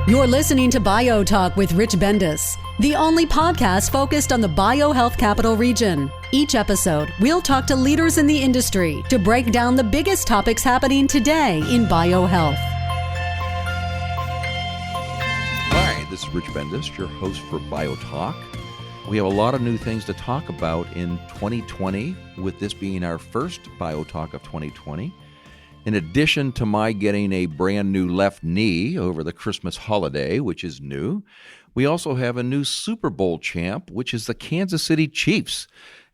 You're listening to BioTalk with Rich Bendis, the only podcast focused on the BioHealth Capital Region. Each episode, we'll talk to leaders in the industry to break down the biggest topics happening today in BioHealth. Hi, this is Rich Bendis, your host for BioTalk. We have a lot of new things to talk about in 2020, with this being our first BioTalk of 2020. In addition to my getting a brand new left knee over the Christmas holiday, which is new, we also have a new Super Bowl champ, which is the Kansas City Chiefs.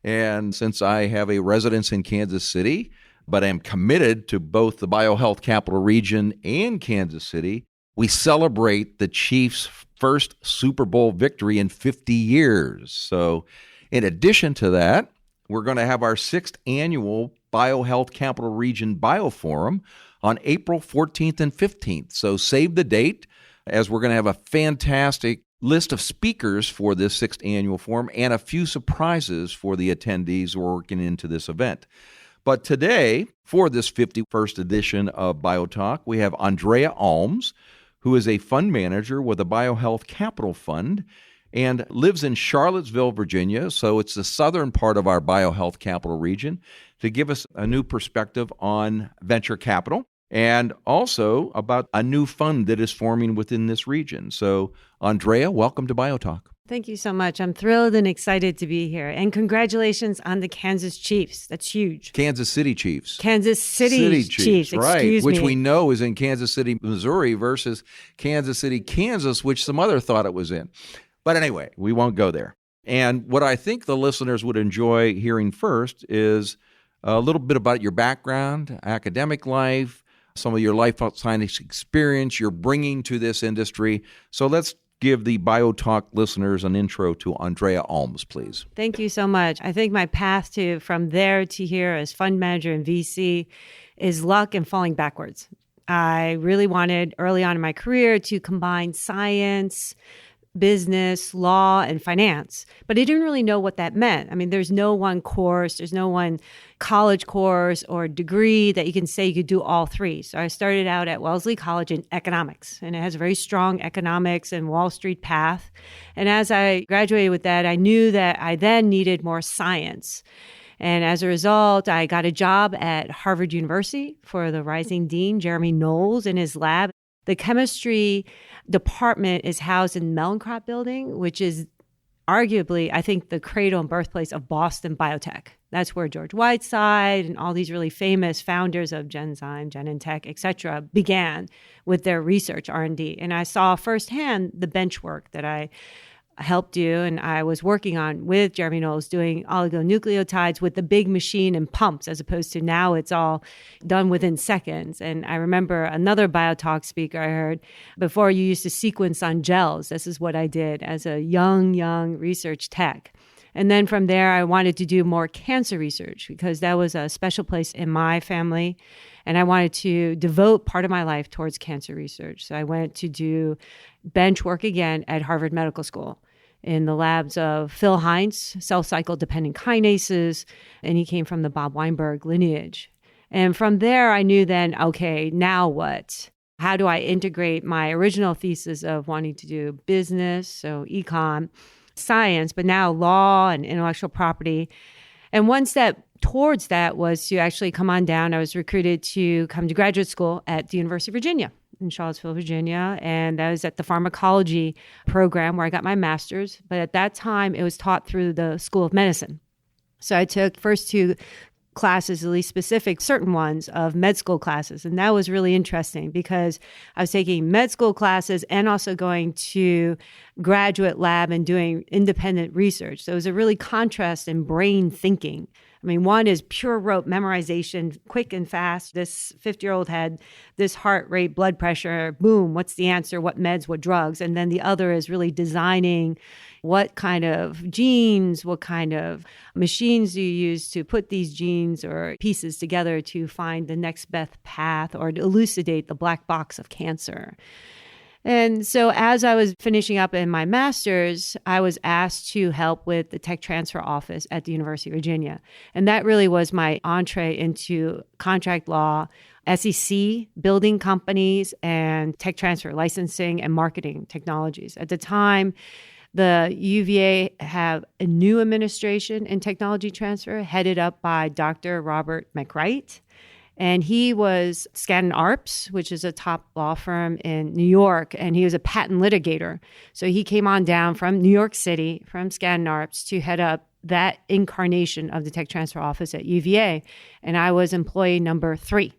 And since I have a residence in Kansas City, but am committed to both the BioHealth Capital Region and Kansas City, we celebrate the Chiefs' first Super Bowl victory in 50 years. So in addition to that, we're going to have our 6th annual BioHealth Capital Region BioForum on April 14th and 15th. So save the date, as we're going to have a fantastic list of speakers for this 6th annual forum and a few surprises for the attendees working into this event. But today, for this 51st edition of BioTalk, we have Andrea Alms, who is a fund manager with the BioHealth Capital Fund and lives in Charlottesville, Virginia. So it's the southern part of our BioHealth Capital Region, to give us a new perspective on venture capital and also about a new fund that is forming within this region. So, Andrea, welcome to BioTalk. Thank you so much. I'm thrilled and excited to be here. And congratulations on the Kansas Chiefs. That's huge. Kansas City Chiefs. Kansas City Chiefs, right, excuse which me. we know is in Kansas City, Missouri versus Kansas City, Kansas, which some other thought it was in. But anyway, we won't go there. And what I think the listeners would enjoy hearing first is a little bit about your background, academic life, some of your life science experience you're bringing to this industry. So let's give the BioTalk listeners an intro to Andrea Alms, please. Thank you so much. I think my path from there to here as fund manager and VC is luck and falling backwards. I really wanted early on in my career to combine science, business, law, and finance. But I didn't really know what that meant. I mean, there's no one course, there's no one college course or degree that you can say you could do all three. So I started out at Wellesley College in economics, and it has a very strong economics and Wall Street path. And as I graduated with that, I knew that I then needed more science. And as a result, I got a job at Harvard University for the rising dean, Jeremy Knowles, in his lab. The chemistry department is housed in Mellencrop Building, which is arguably, I think, the cradle and birthplace of Boston biotech. That's where George Whiteside and all these really famous founders of Genzyme, Genentech, et cetera, began with their research, R&D. And I saw firsthand the bench work that I helped do, and I was working on with Jeremy Knowles doing oligonucleotides with the big machine and pumps, as opposed to now it's all done within seconds. And I remember another BioTalk speaker I heard, before you used to sequence on gels. This is what I did as a young research tech. And then from there, I wanted to do more cancer research because that was a special place in my family. And I wanted to devote part of my life towards cancer research. So I went to do bench work again at Harvard Medical School in the labs of Phil Hines, cell cycle dependent kinases, and he came from the Bob Weinberg lineage. And from there, I knew then, okay, now what? How do I integrate my original thesis of wanting to do business, so econ, science, but now law and intellectual property? And one step towards that was to actually come on down. I was recruited to come to graduate school at the University of Virginia in Charlottesville, Virginia. And that was at the pharmacology program where I got my master's. But at that time, it was taught through the School of Medicine. So I took first 2 classes, at least specific, certain ones of med school classes. And that was really interesting because I was taking med school classes and also going to graduate lab and doing independent research. So it was a really contrast in brain thinking. I mean, one is pure rote memorization, quick and fast. This 50-year-old had this heart rate, blood pressure, boom, what's the answer, what meds, what drugs? And then the other is really designing what kind of genes, what kind of machines do you use to put these genes or pieces together to find the next best path or to elucidate the black box of cancer. And so as I was finishing up in my master's, I was asked to help with the tech transfer office at the University of Virginia. And that really was my entree into contract law, SEC, building companies, and tech transfer, licensing and marketing technologies. At the time, the UVA had a new administration in technology transfer headed up by Dr. Robert McWright. And he was Skadden Arps, which is a top law firm in New York, and he was a patent litigator. So he came on down from New York City, from Skadden Arps, to head up that incarnation of the tech transfer office at UVA. And I was employee number 3.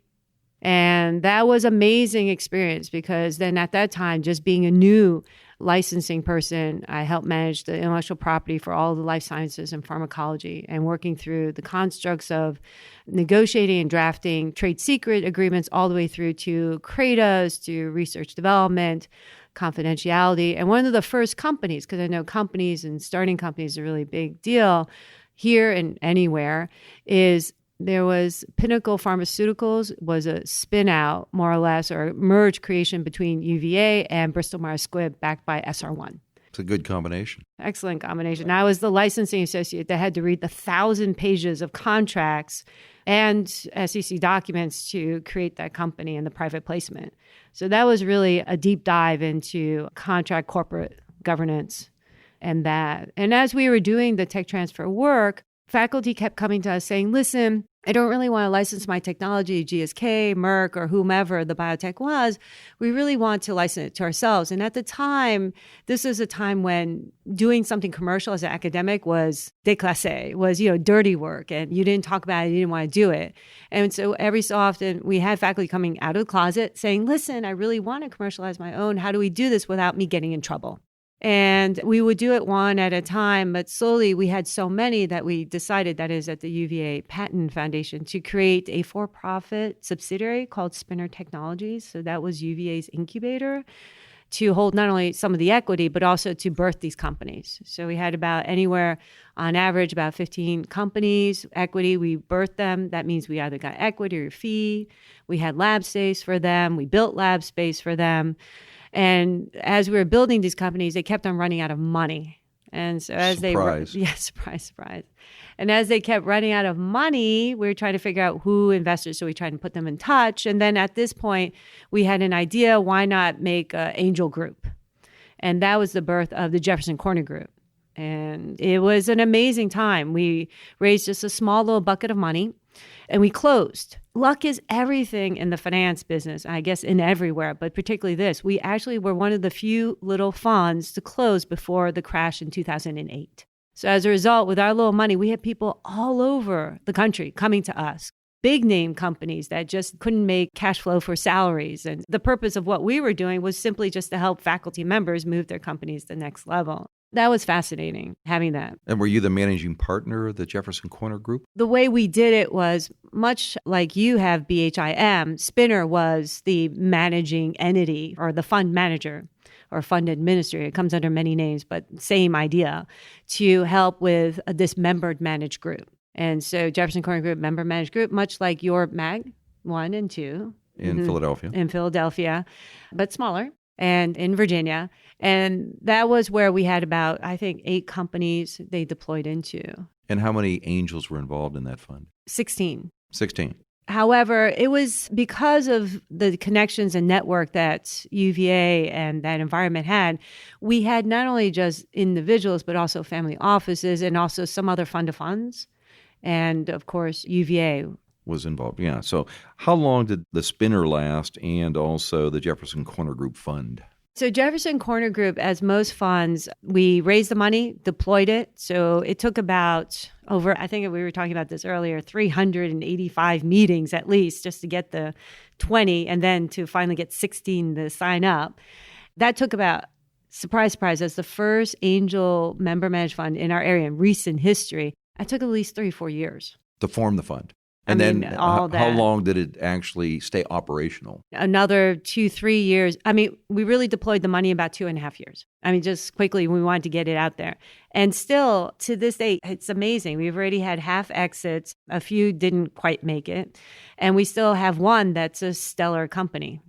And that was amazing experience because then at that time, just being a new licensing person, I helped manage the intellectual property for all the life sciences and pharmacology and working through the constructs of negotiating and drafting trade secret agreements all the way through to CRADAs, to research development, confidentiality. And one of the first companies, because I know companies and starting companies is a really big deal here and anywhere, is there was Pinnacle Pharmaceuticals was a spin out, more or less, or merge creation between UVA and Bristol Myers Squibb, backed by SR1. It's a good combination. Excellent combination. I was the licensing associate that had to read the 1,000 pages of contracts and SEC documents to create that company and the private placement. So that was really a deep dive into contract corporate governance and that. And as we were doing the tech transfer work, faculty kept coming to us saying, listen, I don't really want to license my technology to GSK, Merck, or whomever the biotech was. We really want to license it to ourselves. And at the time, this was a time when doing something commercial as an academic was déclassé, was, dirty work. And you didn't talk about it, you didn't want to do it. And so every so often, we had faculty coming out of the closet saying, listen, I really want to commercialize my own. How do we do this without me getting in trouble? And we would do it one at a time, but slowly we had so many that we decided, that is at the UVA Patent Foundation, to create a for-profit subsidiary called Spinner Technologies. So that was UVA's incubator to hold not only some of the equity, but also to birth these companies. So we had about anywhere on average about 15 companies, equity. We birthed them. That means we either got equity or fee. We had lab space for them. We built lab space for them. And as we were building these companies, they kept on running out of money. And so as surprise. Surprise. And as they kept running out of money, we were trying to figure out who investors. So we tried to put them in touch. And then at this point, we had an idea, why not make an angel group? And that was the birth of the Jefferson Corner Group. And it was an amazing time. We raised just a small little bucket of money and we closed. Luck is everything in the finance business, I guess in everywhere, but particularly this. We actually were one of the few little funds to close before the crash in 2008. So as a result, with our little money, we had people all over the country coming to us. Big name companies that just couldn't make cash flow for salaries. And the purpose of what we were doing was simply just to help faculty members move their companies to the next level. That was fascinating, having that. And were you the managing partner of the Jefferson Corner Group? The way we did it was much like you have BHIM. Spinner was the managing entity or the fund manager or fund administrator. It comes under many names, but same idea, to help with this member managed group. And so Jefferson Corner Group, member managed group, much like your MAG 1 and 2. In Philadelphia. In Philadelphia, but smaller, and in Virginia. And that was where we had about, I think, 8 companies they deployed into. And how many angels were involved in that fund? 16. 16. However, it was because of the connections and network that UVA and that environment had, we had not only just individuals, but also family offices and also some other fund of funds. And of course, UVA was involved. Yeah. So how long did the Spinner last and also the Jefferson Corner Group fund? So Jefferson Corner Group, as most funds, we raised the money, deployed it. So it took about over, I think we were talking about this earlier, 385 meetings at least just to get the 20 and then to finally get 16 to sign up. That took about, surprise, as the first angel member managed fund in our area in recent history. It took at least 3-4 years. To form the fund. And then how long did it actually stay operational? Another 2-3 years. I mean, we really deployed the money in about 2.5 years. I mean, just quickly, we wanted to get it out there. And still, to this day, it's amazing. We've already had half exits. A few didn't quite make it. And we still have one that's a stellar company.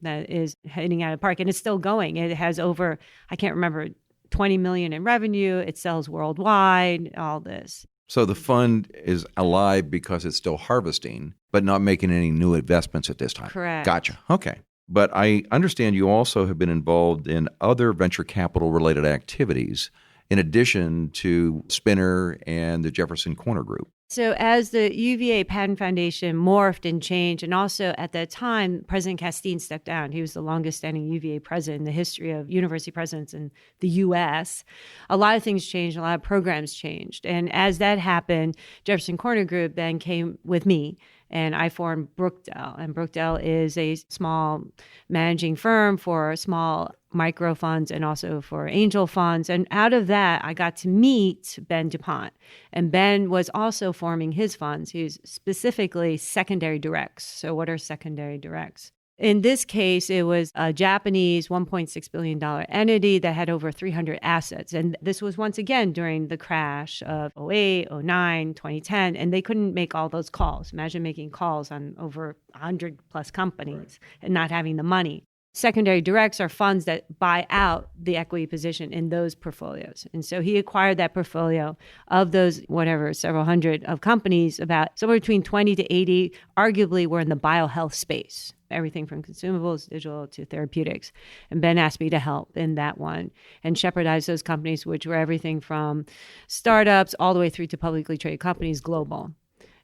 that is hitting out of the park, and it's still going. It has over, I can't remember, 20 million in revenue. It sells worldwide, all this. So the fund is alive because it's still harvesting, but not making any new investments at this time. Correct. Gotcha. Okay. But I understand you also have been involved in other venture capital related activities in addition to Spinner and the Jefferson Corner Group. So as the UVA Patent Foundation morphed and changed, and also at that time, President Castine stepped down. He was the longest standing UVA president in the history of university presidents in the U.S. A lot of things changed, a lot of programs changed. And as that happened, Jefferson Corner Group then came with me, and I formed Brookdale. And Brookdale is a small managing firm for small micro funds and also for angel funds. And out of that, I got to meet Ben DuPont. And Ben was also forming his funds. He's specifically secondary directs. So what are secondary directs? In this case, it was a Japanese $1.6 billion entity that had over 300 assets. And this was once again during the crash of 08, 09, 2010, and they couldn't make all those calls. Imagine making calls on over 100 plus companies and not having the money. Secondary directs are funds that buy out the equity position in those portfolios. And so he acquired that portfolio of those, several hundred of companies, about somewhere between 20 to 80, arguably were in the BioHealth space. Everything from consumables, digital to therapeutics. And Ben asked me to help in that one and shepherdize those companies, which were everything from startups all the way through to publicly traded companies global.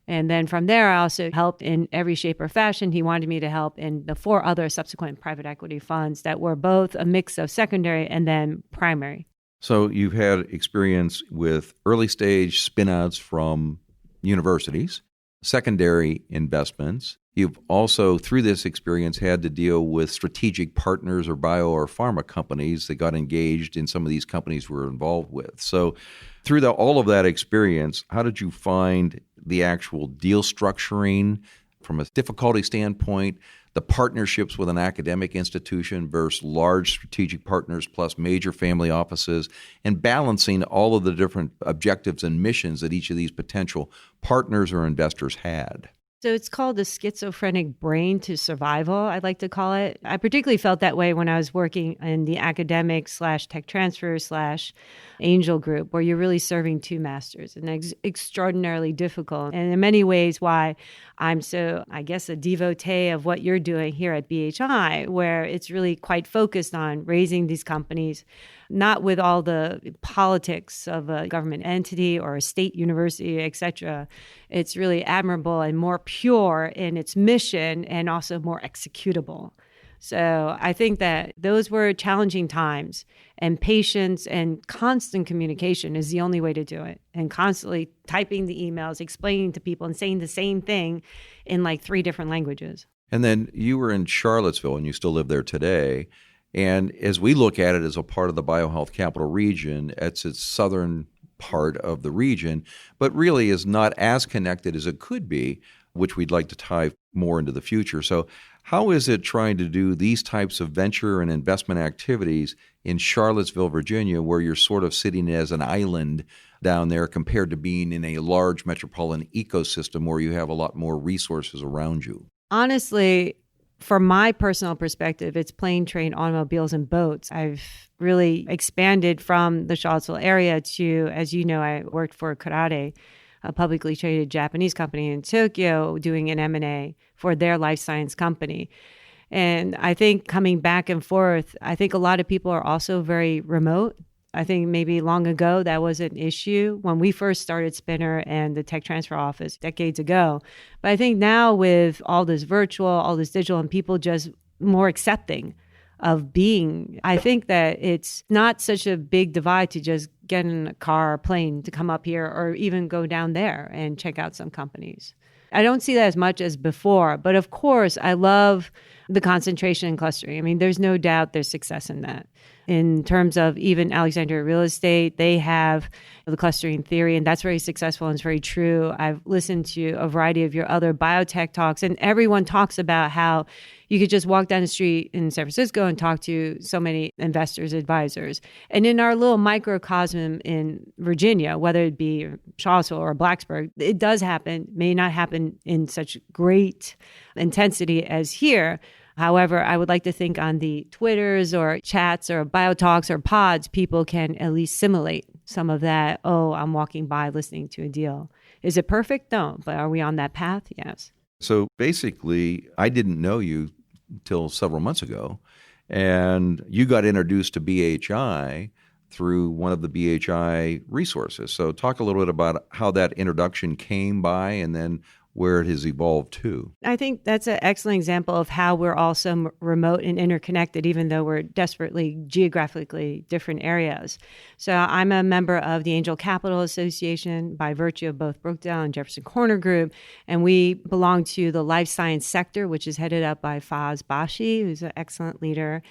And then from there, I also helped in every shape or fashion. He wanted me to help in the 4 other subsequent private equity funds that were both a mix of secondary and then primary. So you've had experience with early stage spin-outs from universities, secondary investments. You've also, through this experience, had to deal with strategic partners or bio or pharma companies that got engaged in some of these companies we're involved with. So through all of that experience, how did you find the actual deal structuring from a difficulty standpoint, the partnerships with an academic institution versus large strategic partners plus major family offices, and balancing all of the different objectives and missions that each of these potential partners or investors had? So it's called the schizophrenic brain to survival, I'd like to call it. I particularly felt that way when I was working in the academic / tech transfer / angel group, where you're really serving 2 masters, and it's extraordinarily difficult. And in many ways, why I'm so, I guess, a devotee of what you're doing here at BHI, where it's really quite focused on raising these companies, not with all the politics of a government entity or a state university, et cetera. It's really admirable and more pure in its mission and also more executable. So I think that those were challenging times, and patience and constant communication is the only way to do it. And constantly typing the emails, explaining to people and saying the same thing in like 3 different languages. And then you were in Charlottesville, and you still live there today. And as we look at it as a part of the BioHealth Capital Region, it's its southern part of the region, but really is not as connected as it could be, which we'd like to tie more into the future. So how is it trying to do these types of venture and investment activities in Charlottesville, Virginia, where you're sort of sitting as an island down there compared to being in a large metropolitan ecosystem where you have a lot more resources around you? Honestly, from my personal perspective, it's plane, train, automobiles, and boats. I've really expanded from the Charlottesville area to, as you know, I worked for Karate, a publicly traded Japanese company in Tokyo, doing an M&A for their life science company. And I think coming back and forth, I think a lot of people are also very remote. I think maybe long ago that was an issue when we first started Spinner and the tech transfer office decades ago. But I think now with all this virtual, all this digital, and people just more accepting of being, I think that it's not such a big divide to just get in a car or plane to come up here or even go down there and check out some companies. I don't see that as much as before, but of course, I love the concentration and clustering. I mean, there's no doubt there's success in that. In terms of even Alexandria Real Estate, they have the clustering theory, and that's very successful and it's very true. I've listened to a variety of your other biotech talks, and everyone talks about how you could just walk down the street in San Francisco and talk to so many investors, advisors. And in our little microcosm in Virginia, whether it be Charlottesville or Blacksburg, it does happen, may not happen in such great intensity as here. However, I would like to think on the Twitters or chats or BioTalks or pods, people can at least simulate some of that. Oh, I'm walking by listening to a deal. Is it perfect? No. But are we on that path? Yes. So basically, I didn't know you till several months ago, and you got introduced to BHI through one of the BHI resources. So talk a little bit about how that introduction came by and then where it has evolved to. I think that's an excellent example of how we're also remote and interconnected, even though we're desperately geographically different areas. So I'm a member of the Angel Capital Association by virtue of both Brookdale and Jefferson Corner Group. And we belong to the life science sector, which is headed up by Faz Bashi, who's an excellent leader.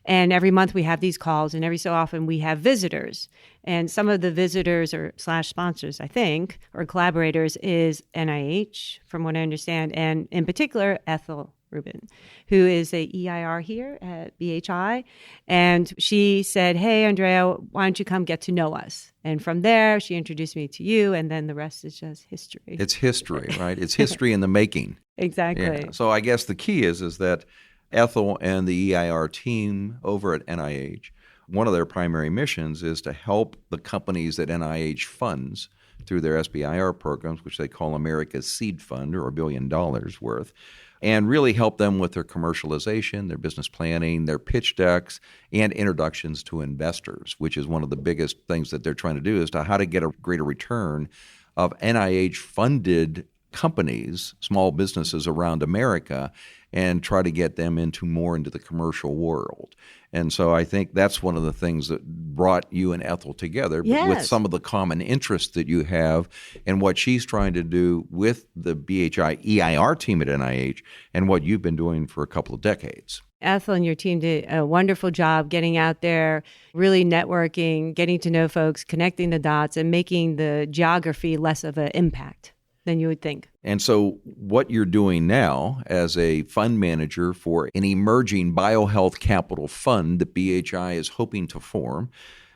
And every month we have these calls, and every so often we have visitors. And some of the visitors or / sponsors, I think, or collaborators is NIH, from what I understand, and in particular, Ethel Rubin, who is a EIR here at BHI. And she said, hey, Andrea, why don't you come get to know us? And from there, she introduced me to you, and then the rest is just history. It's history, right? It's history in the making. Exactly. Yeah. So I guess the key is that Ethel and the EIR team over at NIH, one of their primary missions is to help the companies that NIH funds through their SBIR programs, which they call America's Seed Fund, or $1 billion worth, and really help them with their commercialization, their business planning, their pitch decks, and introductions to investors, which is one of the biggest things that they're trying to do, is to how to get a greater return of NIH-funded companies, small businesses around America, and try to get them more into the commercial world. And so I think that's one of the things that brought you and Ethel together, yes, with some of the common interests that you have and what she's trying to do with the BHI EIR team at NIH and what you've been doing for a couple of decades. Ethel and your team did a wonderful job getting out there, really networking, getting to know folks, connecting the dots, and making the geography less of an impact than you would think. And so what you're doing now as a fund manager for an emerging BioHealth capital fund that BHI is hoping to form,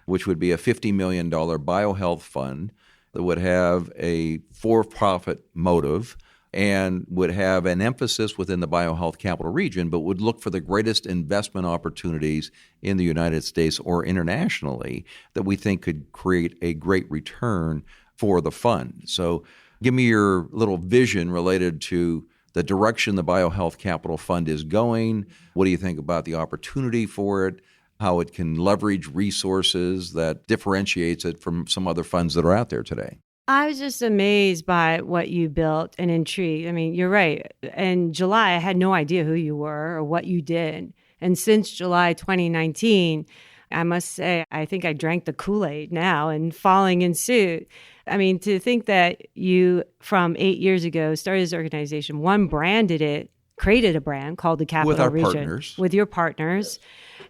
which would be a $50 million BioHealth fund that would have a for-profit motive and would have an emphasis within the BioHealth capital region, but would look for the greatest investment opportunities in the United States or internationally that we think could create a great return for the fund. So give me your little vision related to the direction the BioHealth Capital Fund is going. What do you think about the opportunity for it, how it can leverage resources that differentiates it from some other funds that are out there today? I was just amazed by what you built and intrigued. I mean, you're right. In July, I had no idea who you were or what you did. And since July 2019, I must say, I think I drank the Kool-Aid now and falling in suit. I mean, to think that you, from 8 years ago, started this organization, one, branded it, created a brand called the Capital with our Region. Partners. With your partners.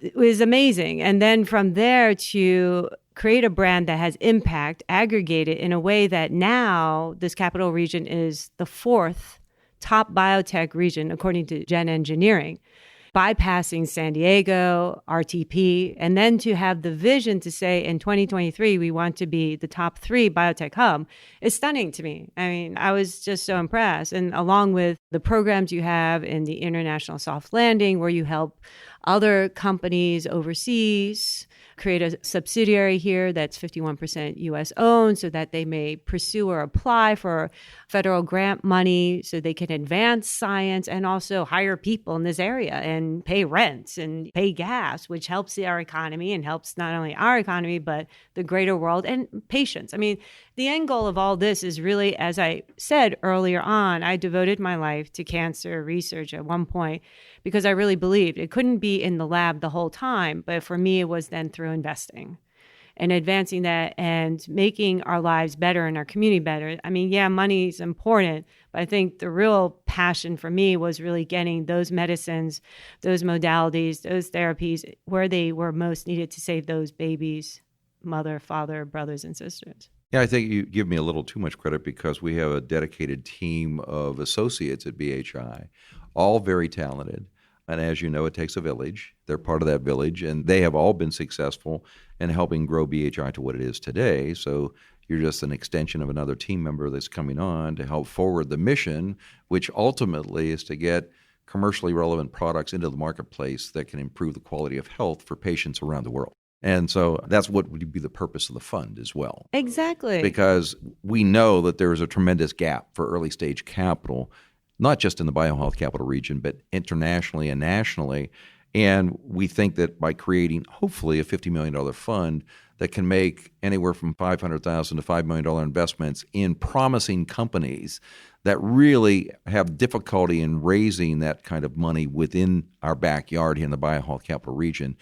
It was amazing. And then from there to create a brand that has impact, aggregate it in a way that now this Capital Region is the 4th top biotech region, according to Gen Engineering, bypassing San Diego, RTP, and then to have the vision to say in 2023, we want to be the top 3 biotech hub is stunning to me. I mean, I was just so impressed. And along with the programs you have in the International Soft Landing, where you help other companies overseas create a subsidiary here that's 51% U.S. owned so that they may pursue or apply for federal grant money so they can advance science and also hire people in this area and pay rent and pay gas, which helps our economy and helps not only our economy, but the greater world and patients. I mean, the end goal of all this is really, as I said earlier on, I devoted my life to cancer research at one point because I really believed it couldn't be in the lab the whole time. But for me, it was then through investing and advancing that and making our lives better and our community better. I mean, yeah, money is important, but I think the real passion for me was really getting those medicines, those modalities, those therapies where they were most needed to save those babies, mother, father, brothers, and sisters. Yeah, I think you give me a little too much credit because we have a dedicated team of associates at BHI, all very talented. And as you know, it takes a village. They're part of that village, and they have all been successful in helping grow BHI to what it is today. So you're just an extension of another team member that's coming on to help forward the mission, which ultimately is to get commercially relevant products into the marketplace that can improve the quality of health for patients around the world. And so that's what would be the purpose of the fund as well. Exactly. Because we know that there is a tremendous gap for early stage capital, not just in the BioHealth capital region, but internationally and nationally. And we think that by creating, hopefully, a $50 million fund that can make anywhere from $500,000 to $5 million investments in promising companies that really have difficulty in raising that kind of money within our backyard here in the BioHealth capital region,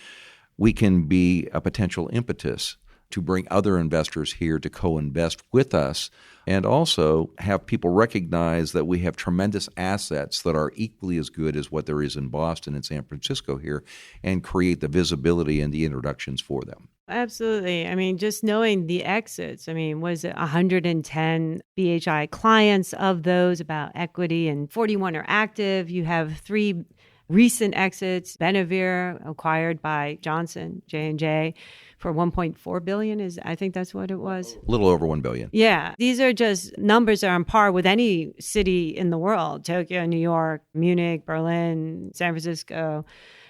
we can be a potential impetus to bring other investors here to co-invest with us, and also have people recognize that we have tremendous assets that are equally as good as what there is in Boston and San Francisco here, and create the visibility and the introductions for them. Absolutely. I mean, just knowing the exits, was it 110 BHI clients? Of those, about equity, and 41 are active. You have 3 recent exits. Benavir acquired by Johnson, J&J, for $1.4 billion. I think that's what it was. A little over $1 billion. Yeah. These are just numbers that are on par with any city in the world: Tokyo, New York, Munich, Berlin, San Francisco.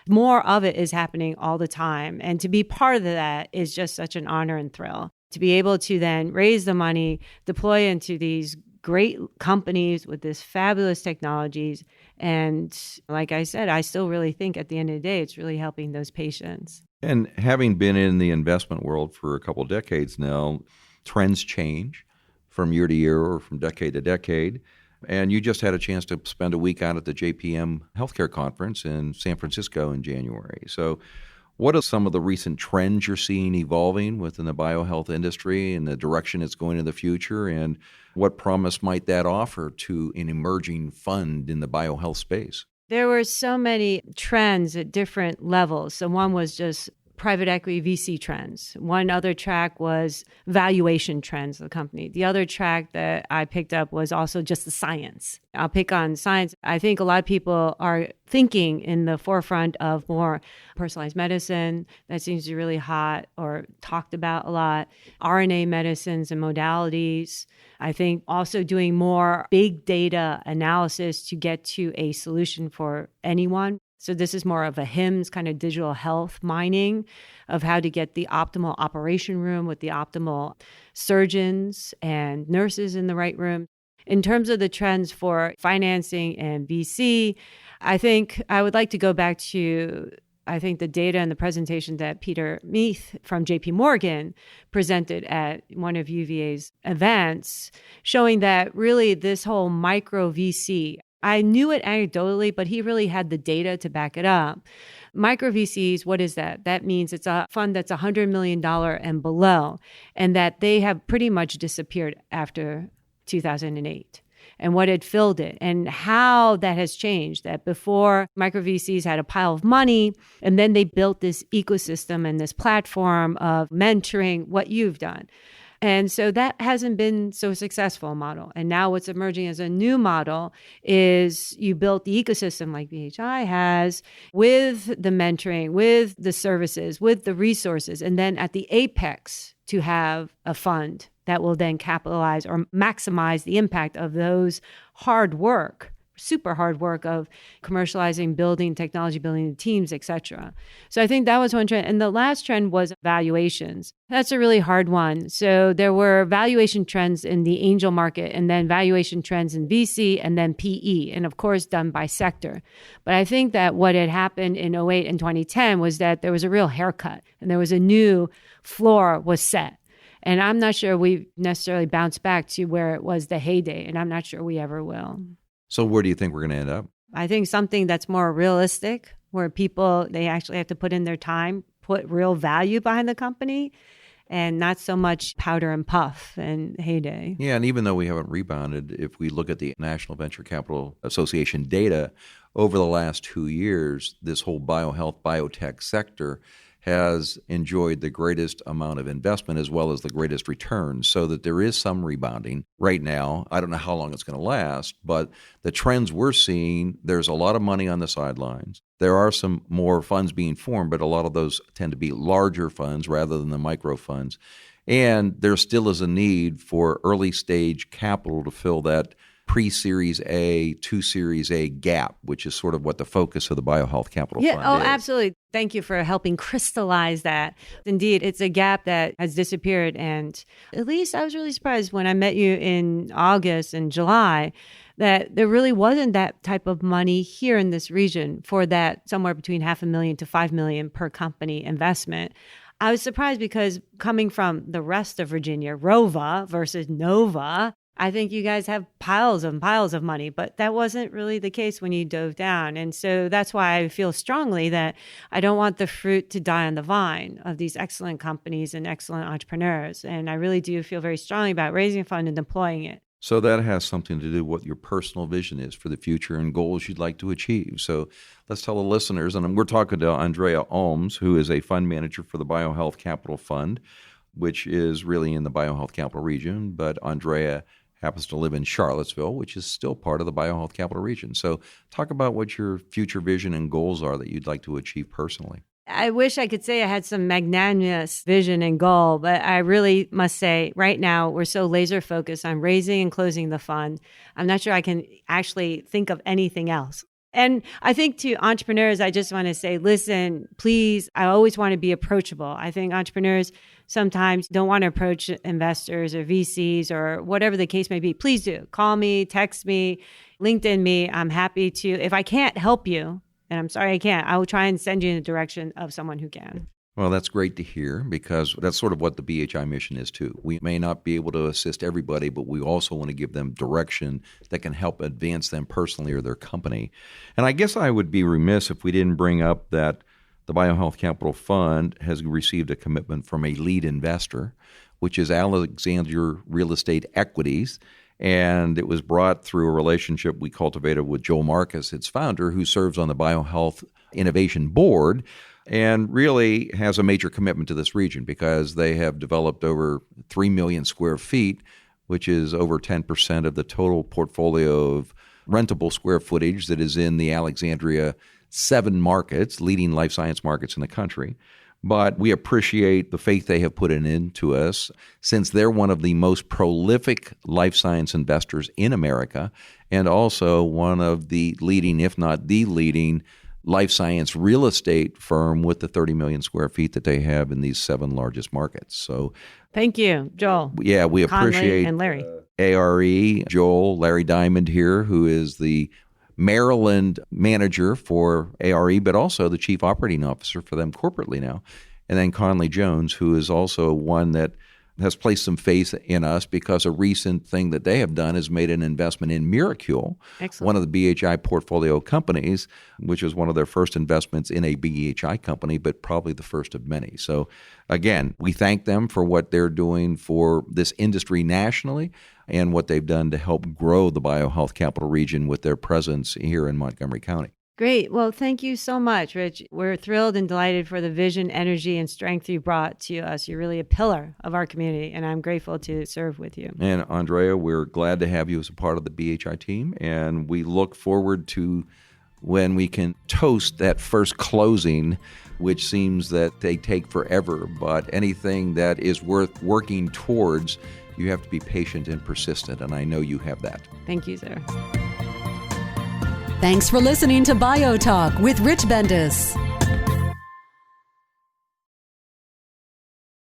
More of it is happening all the time. And to be part of that is just such an honor and thrill. To be able to then raise the money, deploy into these great companies with this fabulous technologies. And like I said, I still really think at the end of the day, it's really helping those patients. And having been in the investment world for a couple of decades now, trends change from year to year or from decade to decade. And you just had a chance to spend a week out at the JPM Healthcare Conference in San Francisco in January. So what are some of the recent trends you're seeing evolving within the biohealth industry and the direction it's going in the future? And what promise might that offer to an emerging fund in the biohealth space? There were so many trends at different levels. So one was just private equity VC trends. One other track was valuation trends of the company. The other track that I picked up was also just the science. I'll pick on science. I think a lot of people are thinking in the forefront of more personalized medicine. That seems to be really hot or talked about a lot. RNA medicines and modalities. I think also doing more big data analysis to get to a solution for anyone. So this is more of a HIMSS kind of digital health mining of how to get the optimal operation room with the optimal surgeons and nurses in the right room. In terms of the trends for financing and VC, I think I would like to go back to, the data and the presentation that Peter Meath from JP Morgan presented at one of UVA's events, showing that really this whole micro VC, I knew it anecdotally, but he really had the data to back it up. Micro VCs, what is that? That means it's a fund that's $100 million and below, and that they have pretty much disappeared after 2008. And what had filled it and how that has changed. That before, micro VCs had a pile of money, and then they built this ecosystem and this platform of mentoring, what you've done. And so that hasn't been so successful a model. And now what's emerging as a new model is you built the ecosystem like BHI has with the mentoring, with the services, with the resources, and then at the apex to have a fund that will then capitalize or maximize the impact of those hard work, super hard work of commercializing, building technology, building the teams, et cetera. So I think that was one trend. And the last trend was valuations. That's a really hard one. So there were valuation trends in the angel market, and then valuation trends in VC, and then PE, and of course done by sector. But I think that what had happened in 2008 and 2010 was that there was a real haircut, and there was a new floor was set. And I'm not sure we necessarily bounced back to where it was the heyday, and I'm not sure we ever will. So where do you think we're going to end up? I think something that's more realistic, where people, they actually have to put in their time, put real value behind the company, and not so much powder and puff and heyday. Yeah, and even though we haven't rebounded, if we look at the National Venture Capital Association data, over the last 2 years, this whole biohealth, biotech sector has enjoyed the greatest amount of investment as well as the greatest returns, so that there is some rebounding right now. I don't know how long it's going to last, but the trends we're seeing, there's a lot of money on the sidelines. There are some more funds being formed, but a lot of those tend to be larger funds rather than the micro funds. And there still is a need for early stage capital to fill that pre-Series A to Series A gap, which is sort of what the focus of the BioHealth Capital Fund is. Absolutely. Thank you for helping crystallize that. Indeed, it's a gap that has disappeared. And at least I was really surprised when I met you in August and July that there really wasn't that type of money here in this region for that somewhere between $500,000 to $5 million per company investment. I was surprised because coming from the rest of Virginia, ROVA versus NOVA, I think you guys have piles and piles of money, but that wasn't really the case when you dove down. And so that's why I feel strongly that I don't want the fruit to die on the vine of these excellent companies and excellent entrepreneurs. And I really do feel very strongly about raising a fund and deploying it. So that has something to do with what your personal vision is for the future and goals you'd like to achieve. So let's tell the listeners, and we're talking to Andrea Alms, who is a fund manager for the BioHealth Capital Fund, which is really in the BioHealth Capital region, but Andrea happens to live in Charlottesville, which is still part of the BioHealth Capital region. So talk about what your future vision and goals are that you'd like to achieve personally. I wish I could say I had some magnanimous vision and goal, but I really must say right now we're so laser focused on raising and closing the fund. I'm not sure I can actually think of anything else. And I think to entrepreneurs, I just want to say, listen, please, I always want to be approachable. I think entrepreneurs sometimes don't want to approach investors or VCs or whatever the case may be. Please do. Call me, text me, LinkedIn me. I'm happy to. If I can't help you, and I'm sorry I can't, I will try and send you in the direction of someone who can. Well, that's great to hear because that's sort of what the BHI mission is too. We may not be able to assist everybody, but we also want to give them direction that can help advance them personally or their company. And I guess I would be remiss if we didn't bring up that the BioHealth Capital Fund has received a commitment from a lead investor, which is Alexandria Real Estate Equities. And it was brought through a relationship we cultivated with Joel Marcus, its founder, who serves on the BioHealth Innovation Board and really has a major commitment to this region because they have developed over 3 million square feet, which is over 10% of the total portfolio of rentable square footage that is in the Alexandria 7 markets, leading life science markets in the country. But we appreciate the faith they have put into us since they're one of the most prolific life science investors in America and also one of the leading, if not the leading, life science real estate firm with the 30 million square feet that they have in these 7 largest markets. So thank you, Joel. Yeah, we appreciate and Larry. ARE, Joel, Larry Diamond here, who is the Maryland manager for ARE, but also the chief operating officer for them corporately now. And then Conley Jones, who is also one that has placed some faith in us because a recent thing that they have done is made an investment in Miracule, one of the BHI portfolio companies, which was one of their first investments in a BHI company, but probably the first of many. So again, we thank them for what they're doing for this industry nationally and what they've done to help grow the BioHealth Capital region with their presence here in Montgomery County. Great. Well, thank you so much, Rich. We're thrilled and delighted for the vision, energy, and strength you brought to us. You're really a pillar of our community, and I'm grateful to serve with you. And Andrea, we're glad to have you as a part of the BHI team, and we look forward to when we can toast that first closing, which seems that they take forever, but anything that is worth working towards, you have to be patient and persistent, and I know you have that. Thank you, sir. Thanks for listening to BioTalk with Rich Bendis.